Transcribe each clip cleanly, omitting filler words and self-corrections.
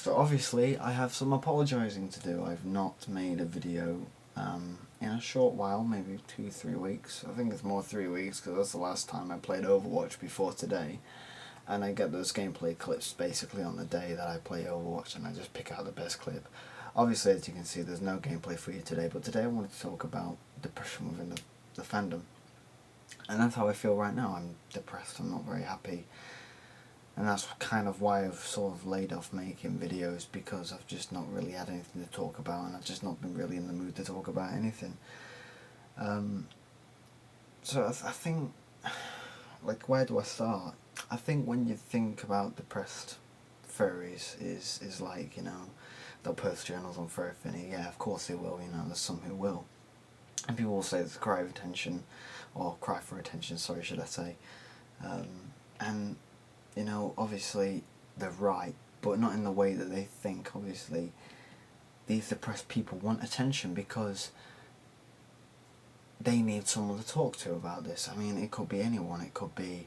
So obviously I have some apologising to do. I've not made a video in a short while, maybe 2-3 weeks. I think it's more 3 weeks because that's the last time I played Overwatch before today. And I get those gameplay clips basically on the day that I play Overwatch, and I just pick out the best clip. Obviously, as you can see, there's no gameplay for you today, but today I wanted to talk about depression within the fandom. And that's how I feel right now. I'm depressed, I'm not very happy. And that's kind of why I've sort of laid off making videos, because I've just not really had anything to talk about, and I've just not been really in the mood to talk about anything. So I think, like, where do I start? I think when you think about depressed furries is like, they'll post journals on Furry Finny. Yeah, of course they will, there's some who will. And people will say it's a cry of attention, or cry for attention, sorry, should I say. And, obviously they're right, but not in the way that they think. Obviously, these depressed people want attention because they need someone to talk to about this. I mean, it could be anyone. It could be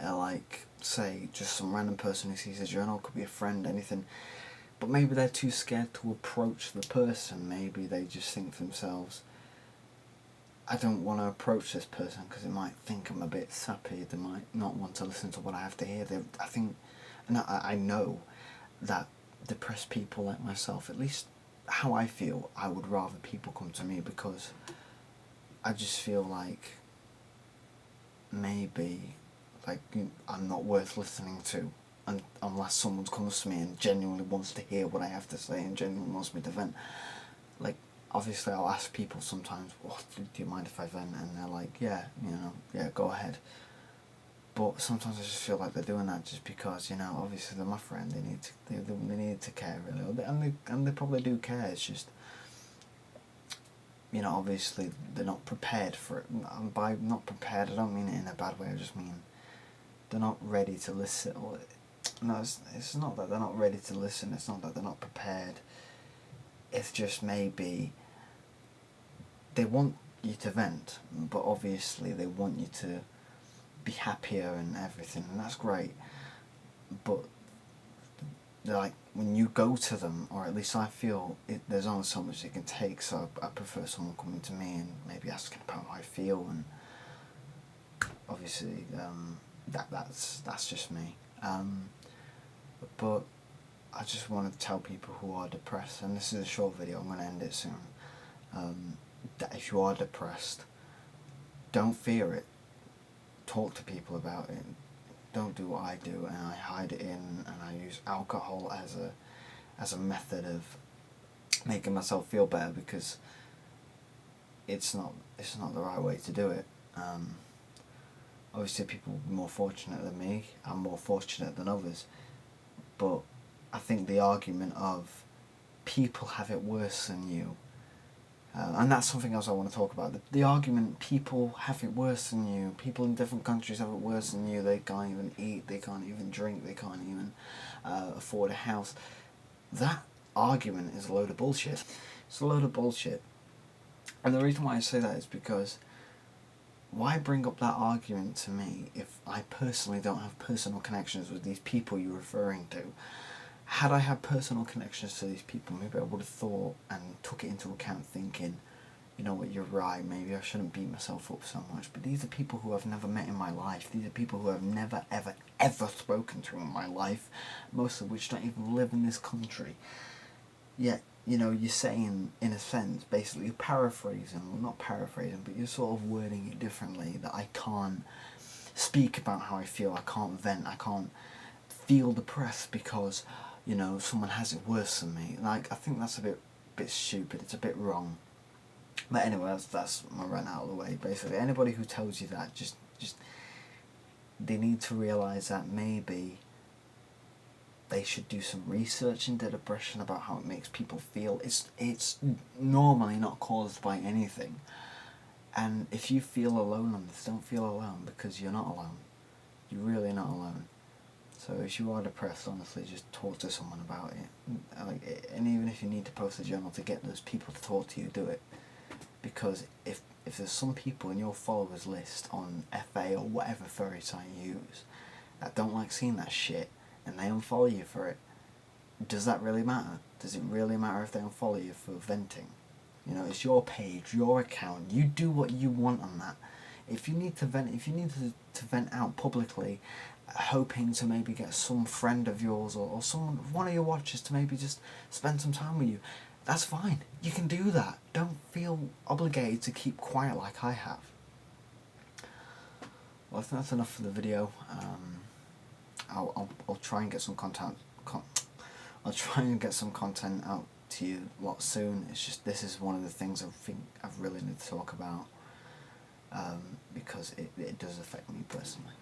like, say, just some random person who sees a journal. It could be a friend, anything. But maybe they're too scared to approach the person. Maybe they just think to themselves, I don't want to approach this person because they might think I'm a bit sappy. They might not want to listen to what I have to hear. I know that depressed people like myself, at least how I feel, I would rather people come to me, because I just feel like maybe I'm not worth listening to unless someone comes to me and genuinely wants to hear what I have to say and genuinely wants me to vent. Like, obviously I'll ask people sometimes, do you mind if I vent? And they're like, yeah, go ahead. But sometimes I just feel like they're doing that just because, obviously they're my friend. They need to care, really, and they probably do care. It's just, obviously they're not prepared for it. And by not prepared, I don't mean it in a bad way. I just mean they're not ready to listen. No, it's not that they're not ready to listen. It's not that they're not prepared. It's just maybe they want you to vent, but obviously they want you to be happier and everything, and that's great. But like, when you go to them, or at least I feel there's only so much it can take. So I prefer someone coming to me and maybe asking about how I feel, and obviously that's just me. But I just want to tell people who are depressed, and this is a short video, I'm going to end it soon, that if you are depressed, don't fear it. Talk to people about it. Don't do what I do, and I hide it in, and I use alcohol as a method of making myself feel better, because it's not the right way to do it. Obviously people will be more fortunate than me. I'm more fortunate than others, but I think the argument of people have it worse than you, and that's something else I want to talk about. The argument, people have it worse than you, people in different countries have it worse than you, they can't even eat, they can't even drink, they can't even afford a house. That argument is a load of bullshit. It's a load of bullshit. And the reason why I say that is because, why bring up that argument to me if I personally don't have personal connections with these people you're referring to? Had I had personal connections to these people, maybe I would have thought and took it into account, thinking, you know what, you're right, maybe I shouldn't beat myself up so much. But these are people who I've never met in my life. These are people who I've never, ever, ever spoken to in my life, most of which don't even live in this country. Yet, you're saying, in a sense, basically, you're paraphrasing, well, not paraphrasing, but you're sort of wording it differently, that I can't speak about how I feel, I can't vent, I can't feel depressed because, someone has it worse than me. Like, I think that's a bit stupid, it's a bit wrong. But anyway, that's my rant out of the way. Basically, anybody who tells you that, just they need to realise that maybe they should do some research into depression, about how it makes people feel. It's normally not caused by anything. And if you feel alone on this, don't feel alone, because you're not alone. You're really not alone. So if you are depressed, honestly, just talk to someone about it. And even if you need to post a journal to get those people to talk to you, do it. Because if there's some people in your followers list on FA or whatever furry site you use that don't like seeing that shit, and they unfollow you for it, does that really matter? Does it really matter if they unfollow you for venting? You know, it's your page, your account. You do what you want on that. If you need to vent, if you need to vent out publicly, hoping to maybe get some friend of yours or someone, one of your watchers to maybe just spend some time with you, that's fine. You can do that. Don't feel obligated to keep quiet like I have. Well, I think that's enough for the video. I'll try and get some content. I'll try and get some content out to you a lot soon. It's just, this is one of the things I think I really need to talk about, because it does affect me personally.